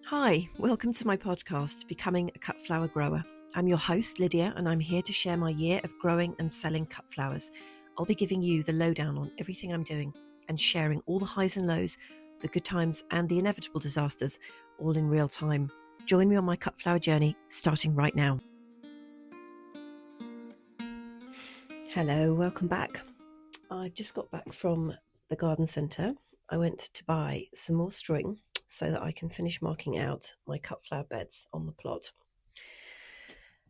Hi, welcome to my podcast, Becoming a Cut Flower Grower. I'm your host, Lydia, and I'm here to share my year of growing and selling cut flowers. I'll be giving you the lowdown on everything I'm doing and sharing all the highs and lows, the good times and the inevitable disasters, all in real time. Join me on my cut flower journey, starting right now. Hello, welcome back. I've just got back from the garden centre. I went to buy some more string so that I can finish marking out my cut flower beds on the plot.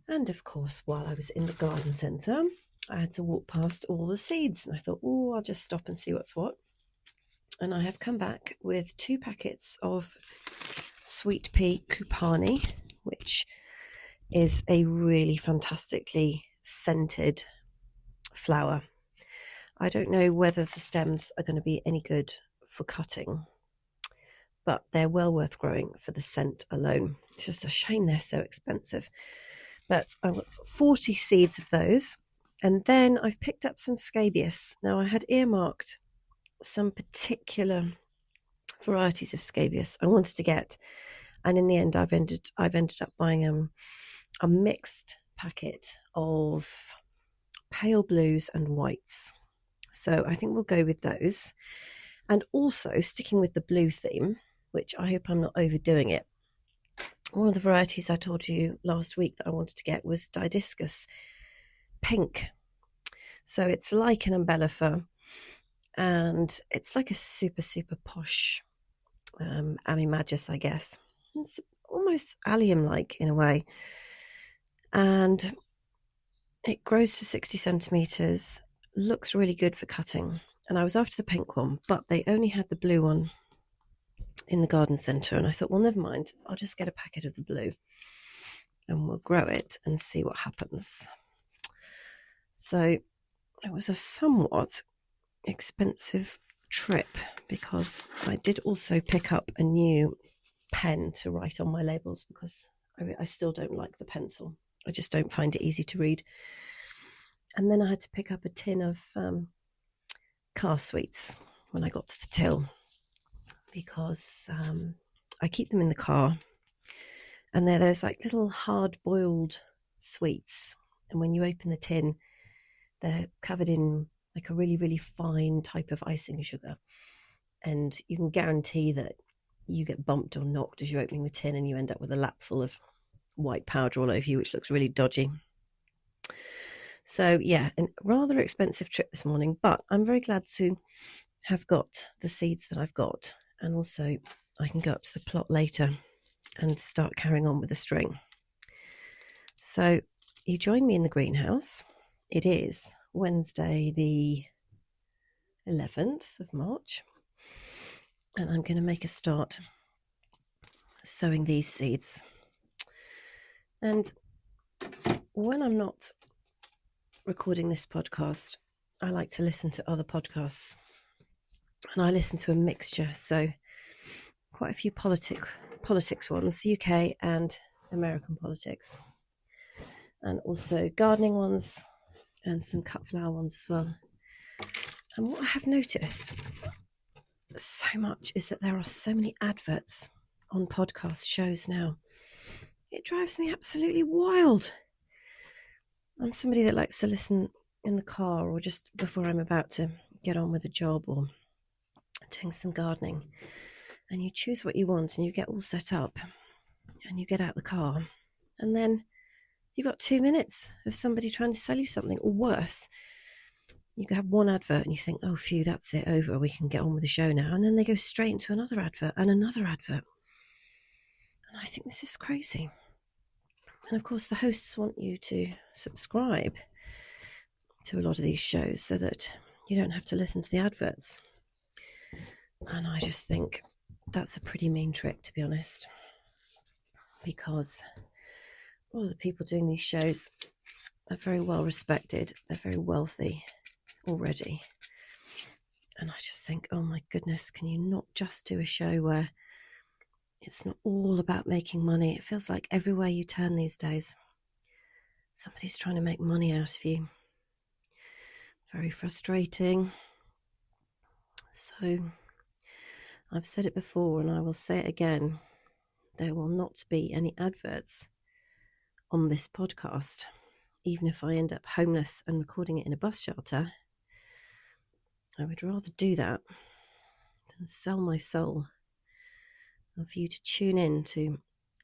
And of course, while I was in the garden centre, I had to walk past all the seeds. And I thought, I'll just stop and see what's what. And I have come back with 2 packets of sweet pea cupani, which is a really fantastically scented flower. I don't know whether the stems are going to be any good for cutting, but they're well worth growing for the scent alone. It's just a shame they're so expensive. But I've got 40 seeds of those. And then I've picked up some Scabious. Now, I had earmarked some particular varieties of Scabious I wanted to get. And in the end, I've ended up buying a mixed packet of pale blues and whites. So I think we'll go with those. And also, sticking with the blue theme, which I hope I'm not overdoing it, one of the varieties I told you last week that I wanted to get was Didiscus Pink. So it's like an umbellifer, and it's like a super, super posh Amimagus, I guess. It's almost allium-like in a way. And it grows to 60 centimetres, looks really good for cutting. And I was after the pink one, but they only had the blue one in the garden centre, and I thought, well, never mind, I'll just get a packet of the blue and we'll grow it and see what happens. So it was a somewhat expensive trip because I did also pick up a new pen to write on my labels because I still don't like the pencil. I just don't find it easy to read. And then I had to pick up a tin of car sweets when I got to the till, because I keep them in the car, and they're those like little hard-boiled sweets, and when you open the tin, they're covered in like a really, really fine type of icing sugar, and you can guarantee that you get bumped or knocked as you're opening the tin and you end up with a lap full of white powder all over you, which looks really dodgy. So yeah, a rather expensive trip this morning, but I'm very glad to have got the seeds that I've got. And also I can go up to the plot later and start carrying on with the string. So you join me in the greenhouse. It is Wednesday the 11th of March. And I'm going to make a start sowing these seeds. And when I'm not recording this podcast, I like to listen to other podcasts. And I listen to a mixture, so quite a few politics ones, UK and American politics, and also gardening ones and some cut flower ones as well. And what I have noticed so much is that there are so many adverts on podcast shows now. It drives me absolutely wild. I'm somebody that likes to listen in the car or just before I'm about to get on with a job or doing some gardening, and you choose what you want and you get all set up and you get out the car, and then you've got 2 minutes of somebody trying to sell you something, or worse, you have one advert and you think, oh phew, that's it, over, we can get on with the show now, and then they go straight into another advert and another advert, and I think this is crazy. And of course the hosts want you to subscribe to a lot of these shows so that you don't have to listen to the adverts. And I just think that's a pretty mean trick, to be honest, because all of the people doing these shows are very well respected. They're very wealthy already. And I just think, oh my goodness, can you not just do a show where it's not all about making money? It feels like everywhere you turn these days, somebody's trying to make money out of you. Very frustrating. So I've said it before and I will say it again. there will not be any adverts on this podcast. Even if I end up homeless and recording it in a bus shelter, I would rather do that than sell my soul and for you to tune in to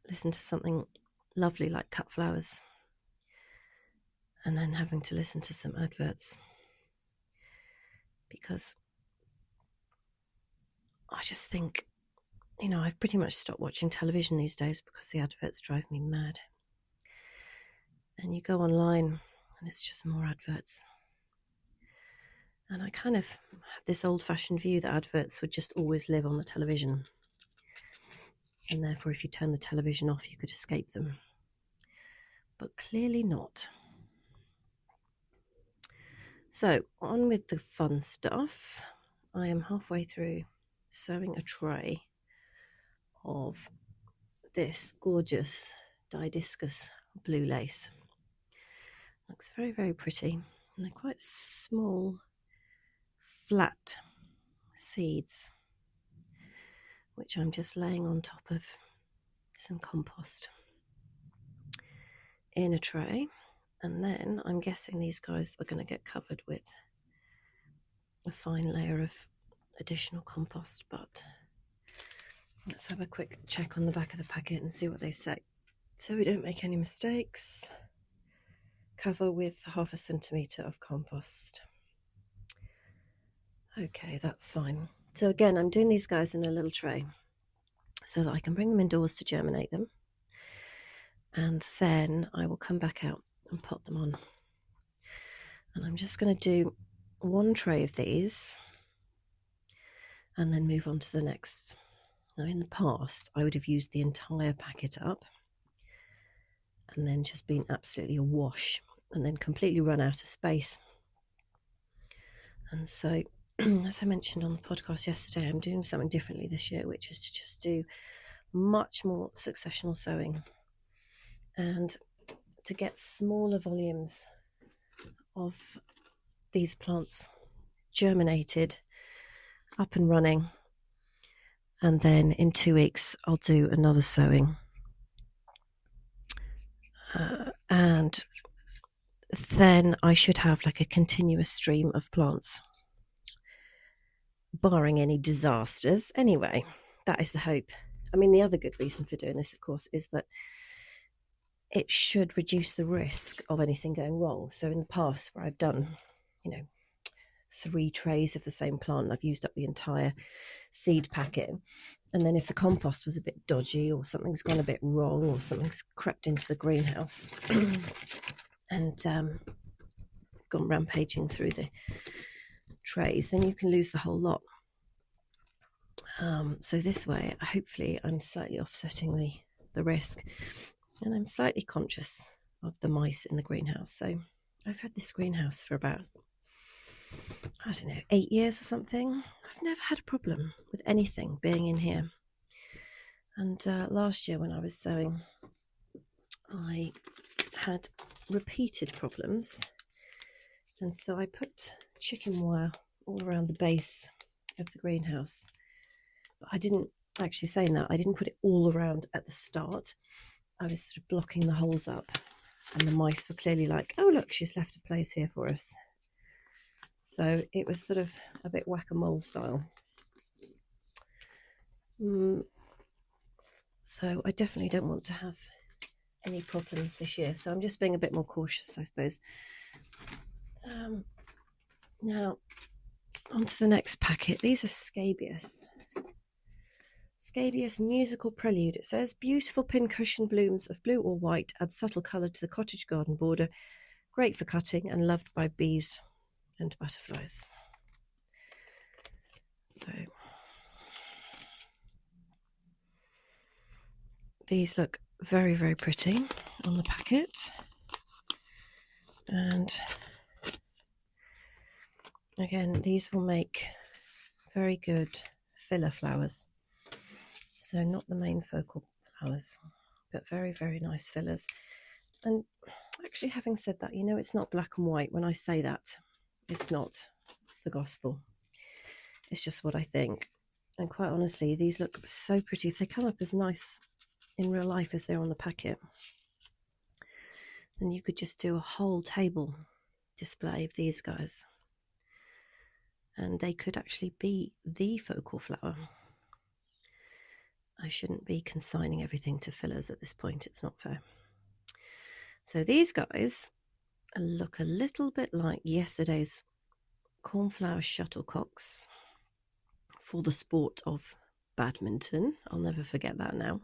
listen to something lovely like cut flowers and then having to listen to some adverts, because I just think, I've pretty much stopped watching television these days because the adverts drive me mad. And you go online and it's just more adverts. And I kind of had this old-fashioned view that adverts would just always live on the television. And therefore, if you turn the television off, you could escape them. But clearly not. So, on with the fun stuff. I am halfway through sewing a tray of this gorgeous Didiscus blue lace. Looks very, very pretty. And they're quite small, flat seeds, which I'm just laying on top of some compost in a tray. And then I'm guessing these guys are going to get covered with a fine layer of additional compost, but let's have a quick check on the back of the packet and see what they say, so we don't make any mistakes. Cover with 0.5 centimetre of compost. Okay, that's fine. So again, I'm doing these guys in a little tray so that I can bring them indoors to germinate them, and then I will come back out and pot them on. And I'm just going to do one tray of these and then move on to the next. Now, in the past, I would have used the entire packet up and then just been absolutely awash and then completely run out of space. And so, as I mentioned on the podcast yesterday, I'm doing something differently this year, which is to just do much more successional sowing and to get smaller volumes of these plants germinated, up and running, and then in 2 weeks I'll do another sowing, and then I should have like a continuous stream of plants, barring any disasters. Anyway, that is the hope. I mean, the other good reason for doing this, of course, is that it should reduce the risk of anything going wrong. So in the past, where I've done 3 trays of the same plant, I've used up the entire seed packet, and then if the compost was a bit dodgy or something's gone a bit wrong or something's crept into the greenhouse and gone rampaging through the trays, then you can lose the whole lot. So this way, hopefully I'm slightly offsetting the risk, and I'm slightly conscious of the mice in the greenhouse. So I've had this greenhouse for about, 8 years or something. I've never had a problem with anything being in here. And last year when I was sowing, I had repeated problems. And so I put chicken wire all around the base of the greenhouse. But I didn't, actually saying that, I didn't put it all around at the start. I was sort of blocking the holes up. And the mice were clearly like, oh, look, she's left a place here for us. So it was sort of a bit whack-a-mole style. So I definitely don't want to have any problems this year. So I'm just being a bit more cautious, I suppose. Now, on to the next packet. These are Scabious. Scabious Musical Prelude. It says, beautiful pincushion blooms of blue or white add subtle colour to the cottage garden border. Great for cutting and loved by bees and butterflies. So these look very, very pretty on the packet. And again, these will make very good filler flowers. So not the main focal flowers, but very, very nice fillers. And actually, having said that, it's not black and white. When I say that, it's not the gospel. It's just what I think. And quite honestly, these look so pretty. If they come up as nice in real life as they're on the packet, then you could just do a whole table display of these guys, and they could actually be the focal flower. I shouldn't be consigning everything to fillers at this point, it's not fair. So these guys look a little bit like yesterday's cornflower shuttlecocks for the sport of badminton. I'll never forget that now.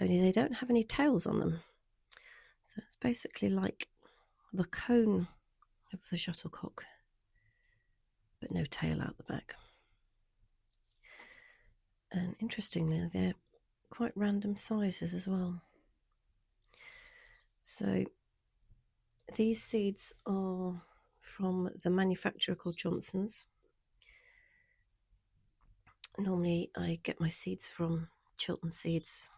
Only they don't have any tails on them. So it's basically like the cone of the shuttlecock, but no tail out the back. And interestingly, they're quite random sizes as well. So these seeds are from the manufacturer called Johnson's. Normally I get my seeds from Chiltern Seeds,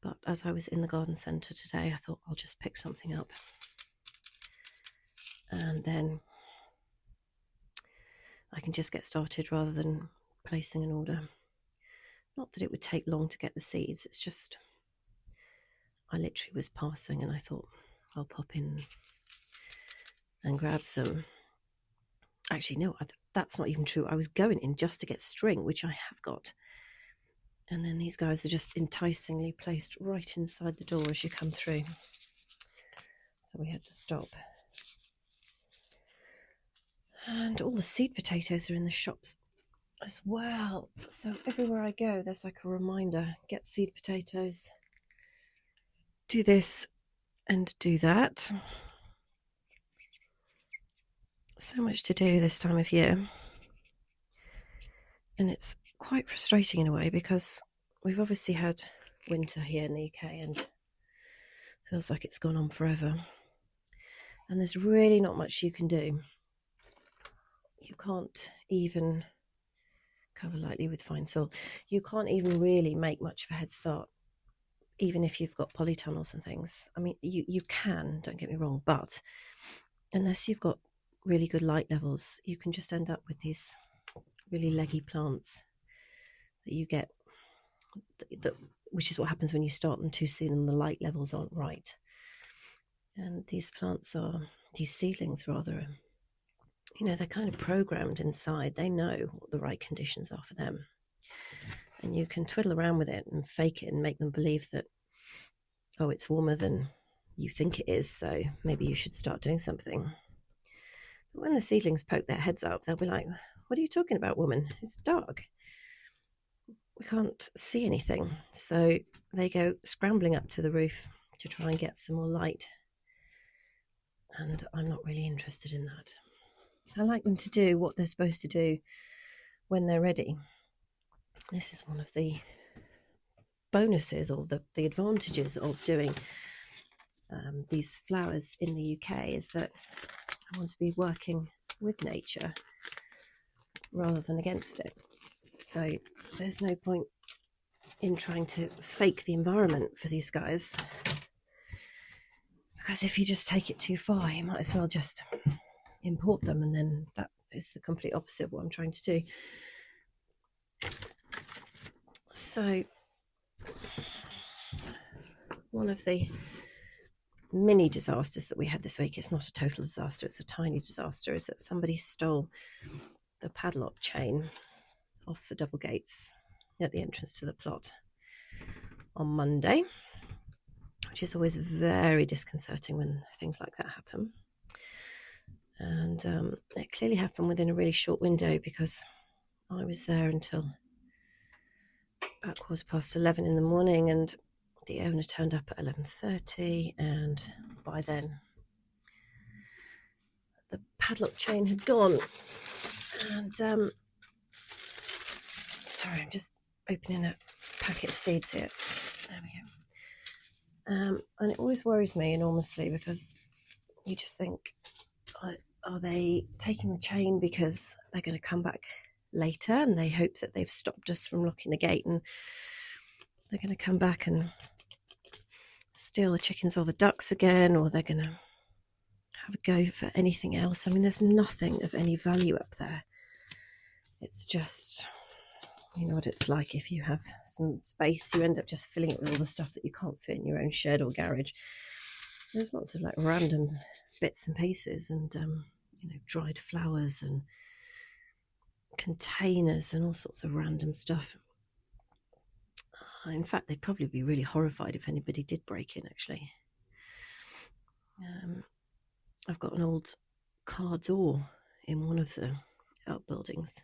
but as I was in the garden centre today, I thought I'll just pick something up and then I can just get started rather than placing an order. Not that it would take long to get the seeds, it's just I literally was passing and I thought I'll pop in and grab some. Actually, no, that's not even true. I was going in just to get string, which I have got. And then these guys are just enticingly placed right inside the door as you come through. So we had to stop. And all the seed potatoes are in the shops as well. So everywhere I go, there's like a reminder, get seed potatoes, do this and do that. So much to do this time of year. And it's quite frustrating in a way because we've obviously had winter here in the UK and feels like it's gone on forever. And there's really not much you can do. You can't even cover lightly with fine soil. You can't even really make much of a head start, even if you've got polytunnels and things. I mean, you can, don't get me wrong, but unless you've got really good light levels, you can just end up with these really leggy plants that you get, which is what happens when you start them too soon and the light levels aren't right. And these plants are, these seedlings rather, you know, they're kind of programmed inside. They know what the right conditions are for them. And you can twiddle around with it and fake it and make them believe that, oh, it's warmer than you think it is, so maybe you should start doing something. But when the seedlings poke their heads up, they'll be like, what are you talking about, woman? It's dark. We can't see anything. So they go scrambling up to the roof to try and get some more light. And I'm not really interested in that. I like them to do what they're supposed to do when they're ready. This is one of the bonuses or the advantages of doing these flowers in the UK is that I want to be working with nature rather than against it. So there's no point in trying to fake the environment for these guys, because if you just take it too far, you might as well just import them, and then that is the complete opposite of what I'm trying to do. So one of the mini disasters that we had this week, it's not a total disaster, it's a tiny disaster, is that somebody stole the padlock chain off the double gates at the entrance to the plot on Monday, which is always very disconcerting when things like that happen. And it clearly happened within a really short window, because I was there until about 11:15 in the morning, and the owner turned up at 11:30, and by then the padlock chain had gone. And sorry, I'm just opening a packet of seeds here. There we go. And it always worries me enormously, because you just think, are they taking the chain because they're going to come back later and they hope that they've stopped us from locking the gate and they're going to come back and steal the chickens or the ducks again, or they're going to have a go for anything else? I mean, there's nothing of any value up there. It's just You know what it's like if you have some space, you end up just filling it with all the stuff that you can't fit in your own shed or garage. There's lots of like random bits and pieces, and dried flowers and containers and all sorts of random stuff. In fact, they'd probably be really horrified if anybody did break in, actually. I've got an old car door in one of the outbuildings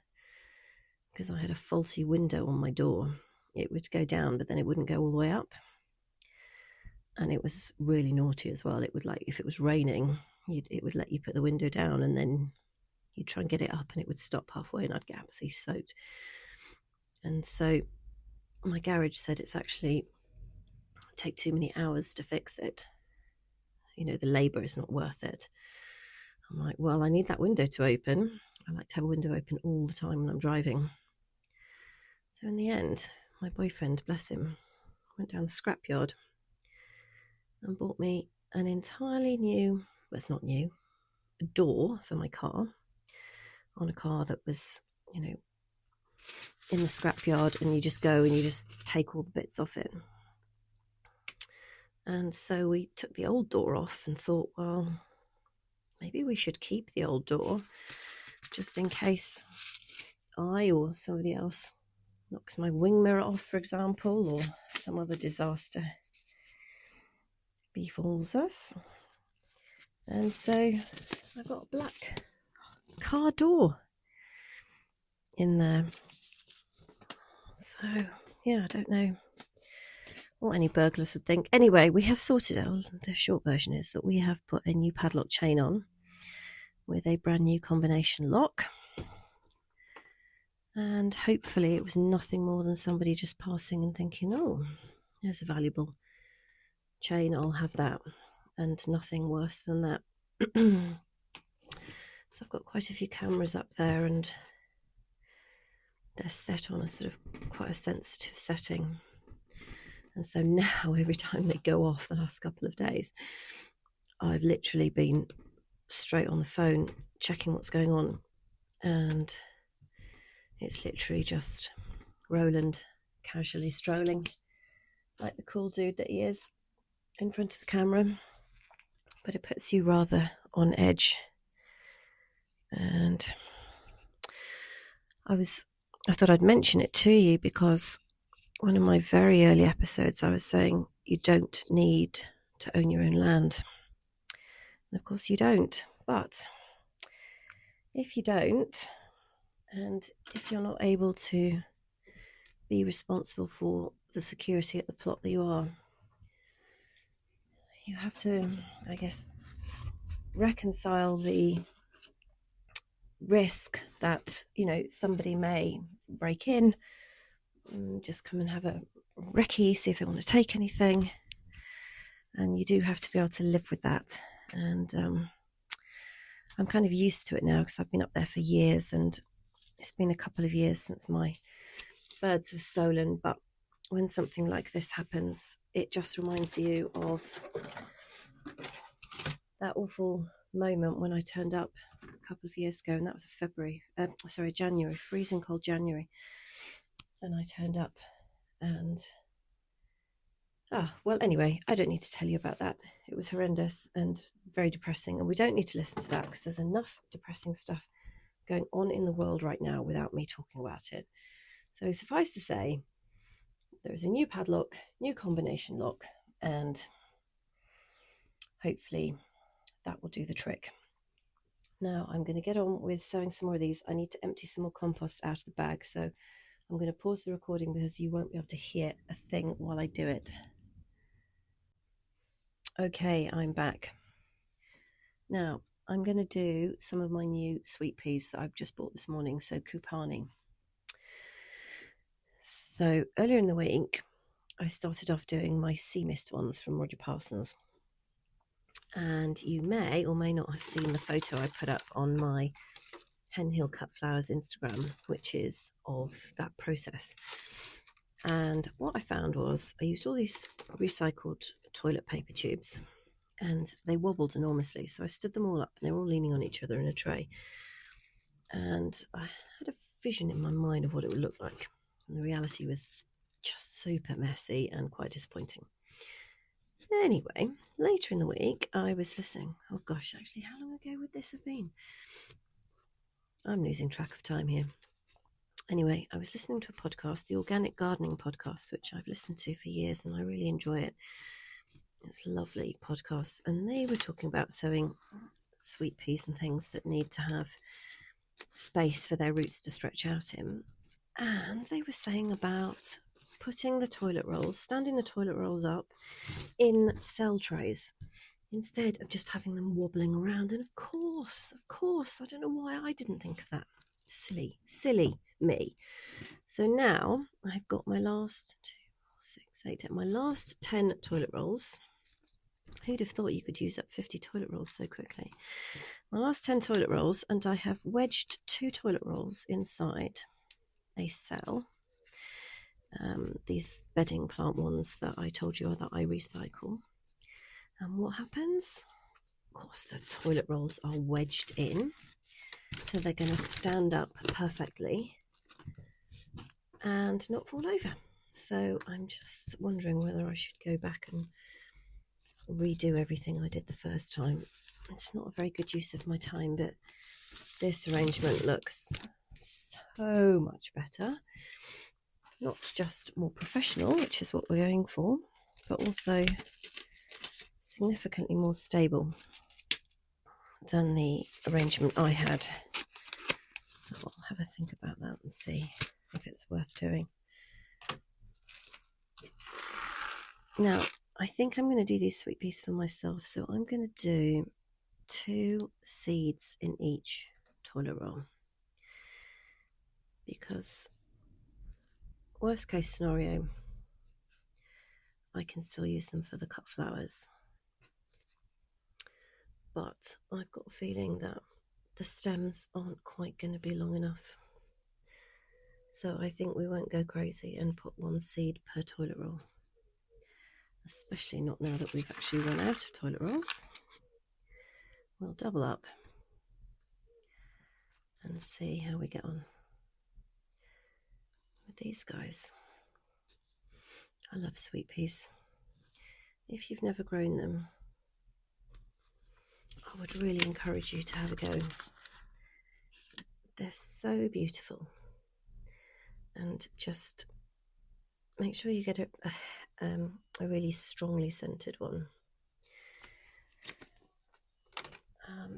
because I had a faulty window on my door. It would go down, but then it wouldn't go all the way up. And it was really naughty as well. It would, like, if it was raining, it would let you put the window down, and then you'd try and get it up and it would stop halfway and I'd get absolutely soaked. And so my garage said it's actually take too many hours to fix it. The labour is not worth it. I'm like, well, I need that window to open. I like to have a window open all the time when I'm driving. So in the end, my boyfriend, bless him, went down the scrapyard and bought me an entirely new, well, it's not new, a door for my car, on a car that was, in the scrapyard, and you just go and you just take all the bits off it. And so we took the old door off and thought, well, maybe we should keep the old door just in case I or somebody else knocks my wing mirror off, for example, or some other disaster befalls us. And so I've got a black car door in there. So, yeah, I don't know what any burglars would think. Anyway, we have sorted out, the short version is that we have put a new padlock chain on with a brand new combination lock. And hopefully it was nothing more than somebody just passing and thinking, oh, there's a valuable chain, I'll have that. And nothing worse than that. So I've got quite a few cameras up there, and they're set on a sort of quite a sensitive setting. And so now every time they go off the last couple of days, I've literally been straight on the phone checking what's going on. And it's literally just Roland casually strolling like the cool dude that he is in front of the camera. But it puts you rather on edge. And I thought I'd mention it to you because one of my very early episodes I was saying you don't need to own your own land. And of course you don't. But if you don't, and if you're not able to be responsible for the security at the plot that you are, you have to, I guess, reconcile the risk that, somebody may break in, just come and have a recce, see if they want to take anything. And you do have to be able to live with that. And I'm kind of used to it now because I've been up there for years, and it's been a couple of years since my birds have stolen. But when something like this happens, it just reminds you of that awful moment when I turned up a couple of years ago, and that was January, freezing cold January. And I turned up and anyway, I don't need to tell you about that. It was horrendous and very depressing, and we don't need to listen to that because there's enough depressing stuff going on in the world right now without me talking about it. So suffice to say, there is a new padlock, new combination lock, and hopefully that will do the trick. Now I'm going to get on with sowing some more of these. I need to empty some more compost out of the bag, so I'm going to pause the recording because you won't be able to hear a thing while I do it. Okay, I'm back. Now, I'm going to do some of my new sweet peas that I've just bought this morning, so cupani. So earlier in the week, I started off doing my sea mist ones from Roger Parsons. And you may or may not have seen the photo I put up on my Hen Hill Cut Flowers Instagram, which is of that process. And what I found was I used all these recycled toilet paper tubes, and they wobbled enormously. So I stood them all up, and they were all leaning on each other in a tray. And I had a vision in my mind of what it would look like. And the reality was just super messy and quite disappointing. Anyway, later in the week, I was listening. Oh gosh, actually, how long ago would this have been? I'm losing track of time here. Anyway, I was listening to a podcast, the Organic Gardening Podcast, which I've listened to for years and I really enjoy it. It's a lovely podcast. And they were talking about sowing sweet peas and things that need to have space for their roots to stretch out in. And they were saying about putting the toilet rolls, standing the toilet rolls up in cell trays instead of just having them wobbling around. And of course, I don't know why I didn't think of that. Silly me. So now I've got my last 10 toilet rolls. Who'd have thought you could use up 50 toilet rolls so quickly? My last 10 toilet rolls, and I have wedged 2 toilet rolls inside a cell. These bedding plant ones that I told you that I recycle. And what happens? Of course, the toilet rolls are wedged in, so they're going to stand up perfectly and not fall over. So I'm just wondering whether I should go back and redo everything I did the first time. It's not a very good use of my time, but this arrangement looks so much better. Not just more professional, which is what we're going for, but also significantly more stable than the arrangement I had. So I'll have a think about that and see if it's worth doing. Now, I think I'm going to do these sweet peas for myself, so I'm going to do 2 seeds in each toilet roll, because worst case scenario, I can still use them for the cut flowers, but I've got a feeling that the stems aren't quite going to be long enough, so I think we won't go crazy and put 1 seed per toilet roll, especially not now that we've actually run out of toilet rolls. We'll double up and see how we get on with these guys. I love sweet peas. If you've never grown them, I would really encourage you to have a go. They're so beautiful, and just make sure you get a really strongly scented one,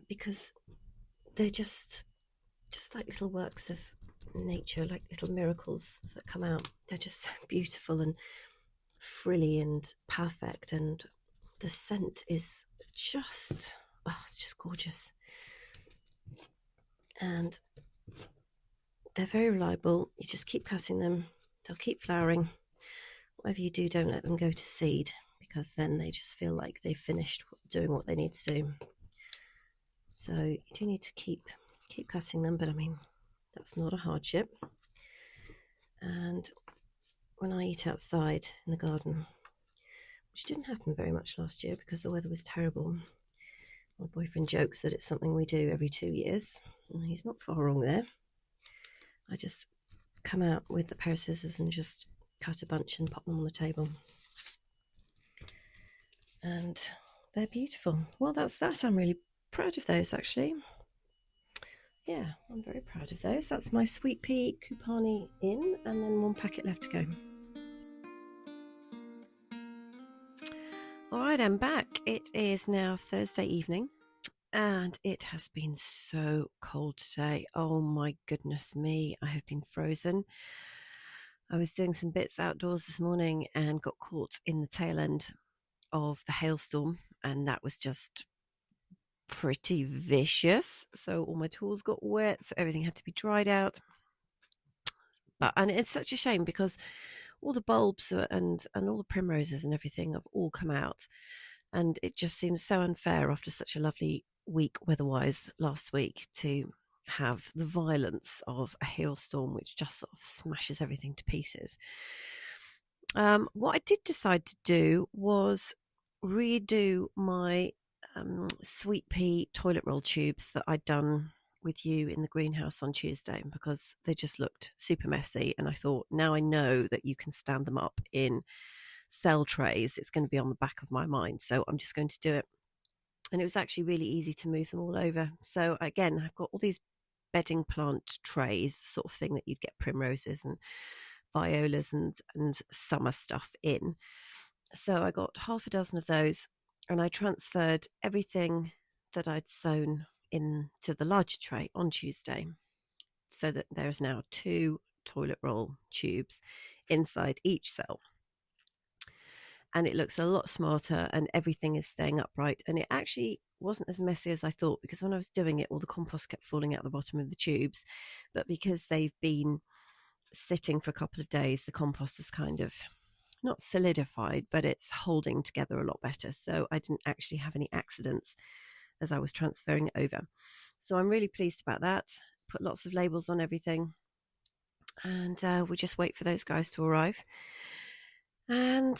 because they're just like little works of nature, like little miracles that come out. They're just so beautiful and frilly and perfect, and the scent is just, it's just gorgeous. And they're very reliable. You just keep cutting them, they'll keep flowering. Whatever you do, don't let them go to seed, because then they just feel like they've finished doing what they need to do. So you do need to keep cutting them, but I mean, that's not a hardship. And when I eat outside in the garden, which didn't happen very much last year because the weather was terrible, my boyfriend jokes that it's something we do every 2 years, and he's not far wrong there. I just come out with a pair of scissors and just cut a bunch and pop them on the table. And they're beautiful. Well, that's that. I'm really proud of those, actually. Yeah, I'm very proud of those. That's my sweet pea Kupani in, and then 1 packet left to go. All right, I'm back. It is now Thursday evening, and it has been so cold today. Oh my goodness me, I have been frozen. I was doing some bits outdoors this morning and got caught in the tail end of the hailstorm, and that was just pretty vicious. So all my tools got wet, so everything had to be dried out. And it's such a shame because all the bulbs and all the primroses and everything have all come out, and it just seems so unfair after such a lovely week weather-wise last week to have the violence of a hailstorm which just sort of smashes everything to pieces. What I did decide to do was redo my sweet pea toilet roll tubes that I'd done with you in the greenhouse on Tuesday because they just looked super messy, and I thought, now I know that you can stand them up in cell trays, it's going to be on the back of my mind, so I'm just going to do it. And it was actually really easy to move them all over. So again, I've got all these bedding plant trays, the sort of thing that you'd get primroses and violas and summer stuff in. So I got half a dozen of those, and I transferred everything that I'd sown into the larger tray on Tuesday, so that there's now 2 toilet roll tubes inside each cell. And it looks a lot smarter, and everything is staying upright. And it actually wasn't as messy as I thought, because when I was doing it, all the compost kept falling out the bottom of the tubes. But because they've been sitting for a couple of days, the compost is kind of not solidified, but it's holding together a lot better. So I didn't actually have any accidents as I was transferring it over. So I'm really pleased about that. Put lots of labels on everything, and we'll just wait for those guys to arrive. And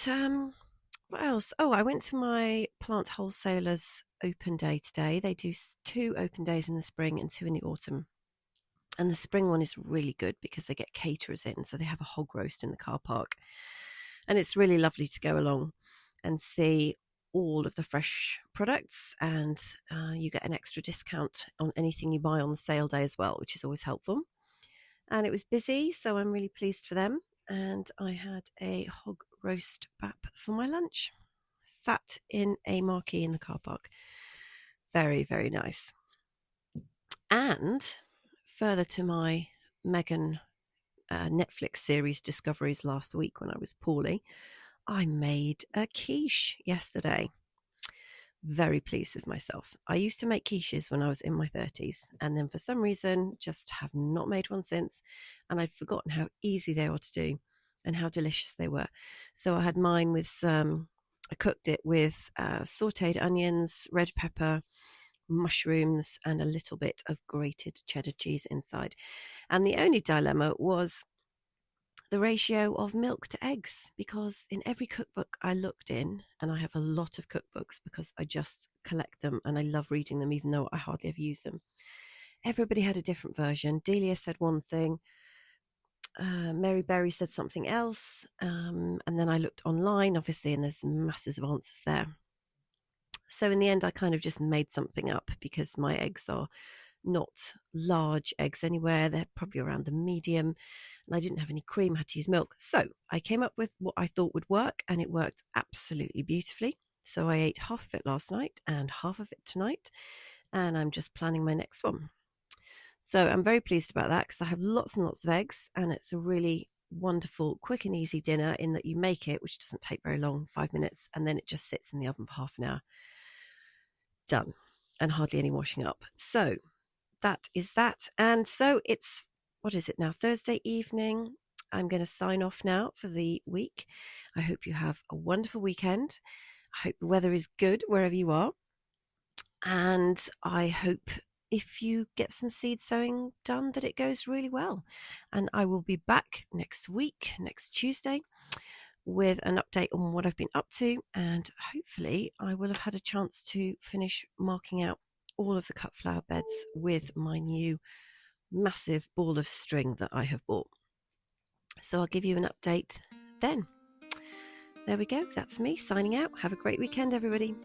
what else? Oh, I went to my plant wholesalers open day today. They do 2 open days in the spring and 2 in the autumn. And the spring one is really good because they get caterers in, so they have a hog roast in the car park. And it's really lovely to go along and see all of the fresh products, and you get an extra discount on anything you buy on the sale day as well, which is always helpful. And it was busy, so I'm really pleased for them. And I had a hog roast bap for my lunch. Sat in a marquee in the car park. Very, very nice. And further to my Megan Netflix series discoveries last week when I was poorly, I made a quiche yesterday. Very pleased with myself. I used to make quiches when I was in my 30s, and then for some reason just have not made one since, and I'd forgotten how easy they were to do and how delicious they were. So I had mine with I cooked it with sauteed onions, red pepper, mushrooms, and a little bit of grated cheddar cheese inside. And the only dilemma was the ratio of milk to eggs, because in every cookbook I looked in, and I have a lot of cookbooks because I just collect them and I love reading them even though I hardly ever use them, everybody had a different version. Delia said one thing, Mary Berry said something else, and then I looked online, obviously, and there's masses of answers there. So in the end I kind of just made something up, because my eggs are not large eggs anywhere, they're probably around the medium, and I didn't have any cream, I had to use milk. So I came up with what I thought would work, and it worked absolutely beautifully. So I ate half of it last night and half of it tonight, and I'm just planning my next one. So I'm very pleased about that, because I have lots and lots of eggs, and it's a really wonderful, quick and easy dinner in that you make it, which doesn't take very long, 5 minutes, and then it just sits in the oven for half an hour. Done. And hardly any washing up. So that is that. And so it's, what is it now, Thursday evening. I'm going to sign off now for the week. I hope you have a wonderful weekend. I hope the weather is good wherever you are, and I hope if you get some seed sowing done that it goes really well. And I will be back next week, next Tuesday, with an update on what I've been up to, and hopefully I will have had a chance to finish marking out all of the cut flower beds with my new massive ball of string that I have bought. So I'll give you an update then. There we go. That's me signing out. Have a great weekend, everybody.